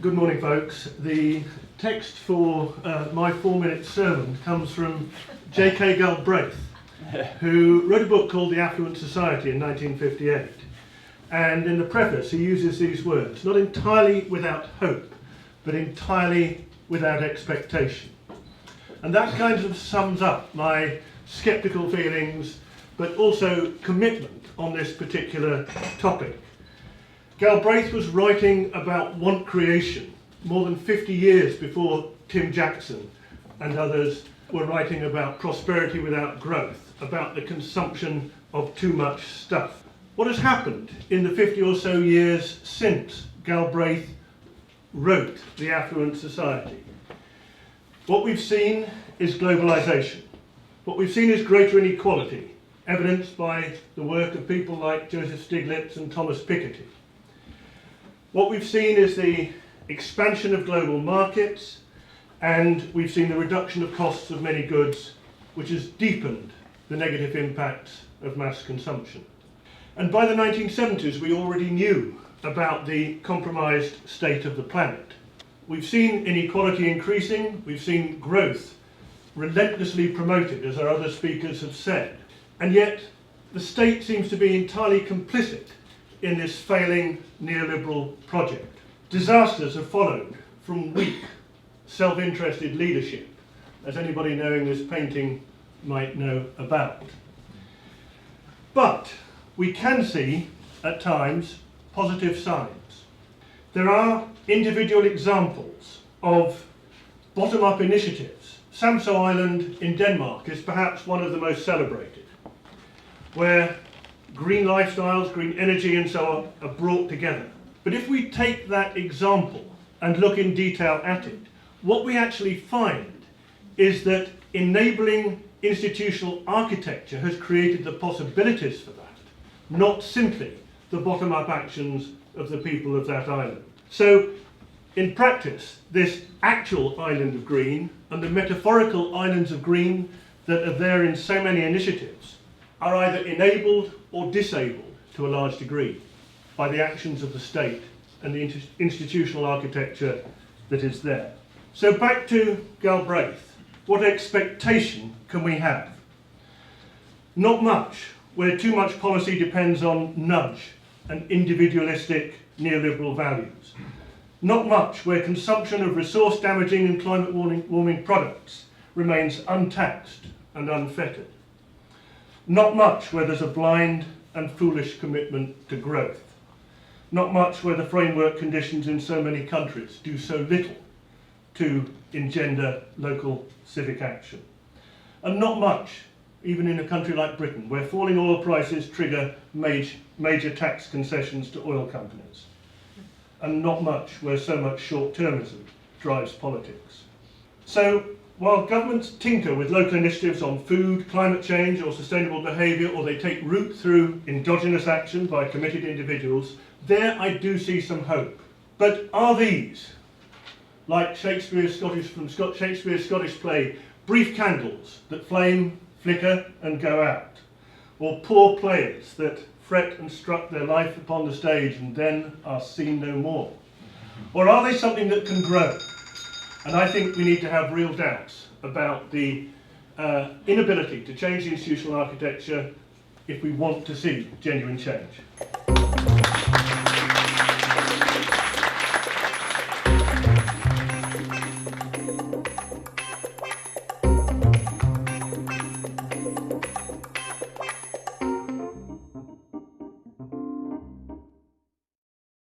Good morning, folks. The text for my 4-minute sermon comes from J.K. Galbraith, who wrote a book called The Affluent Society in 1958. And in the preface he uses these words: not entirely without hope, but entirely without expectation. And that kind of sums up my sceptical feelings, but also commitment on this particular topic. Galbraith was writing about want creation more than 50 years before Tim Jackson and others were writing about prosperity without growth, about the consumption of too much stuff. What has happened in the 50 or so years since Galbraith wrote The Affluent Society? What we've seen is globalisation. What we've seen is greater inequality, evidenced by the work of people like Joseph Stiglitz and Thomas Piketty. What we've seen is the expansion of global markets, and we've seen the reduction of costs of many goods, which has deepened the negative impacts of mass consumption. And by the 1970s, we already knew about the compromised state of the planet. We've seen inequality increasing, we've seen growth relentlessly promoted, as our other speakers have said, and yet the state seems to be entirely complicit in this failing neoliberal project. Disasters have followed from weak, self-interested leadership, as anybody knowing this painting might know about. But we can see, at times, positive signs. There are individual examples of bottom-up initiatives. Samso Island in Denmark is perhaps one of the most celebrated, where green lifestyles, green energy and so on are brought together. But if we take that example and look in detail at it, what we actually find is that enabling institutional architecture has created the possibilities for that, not simply the bottom-up actions of the people of that island. So, in practice, this actual island of green and the metaphorical islands of green that are there in so many initiatives are either enabled or disabled to a large degree by the actions of the state and the institutional architecture that is there. So back to Galbraith. What expectation can we have? Not much, where too much policy depends on nudge and individualistic neoliberal values. Not much, where consumption of resource-damaging and climate-warming products remains untaxed and unfettered. Not much where there's a blind and foolish commitment to growth. Not much where the framework conditions in so many countries do so little to engender local civic action. And not much, even in a country like Britain, where falling oil prices trigger major tax concessions to oil companies. And not much where so much short-termism drives politics. So, while governments tinker with local initiatives on food, climate change or sustainable behaviour, or they take root through endogenous action by committed individuals, there I do see some hope. But are these, like Shakespeare's Scottish play, brief candles that flame, flicker and go out? Or poor players that fret and strut their life upon the stage and then are seen no more? Or are they something that can grow? And I think we need to have real doubts about the inability to change the institutional architecture if we want to see genuine change.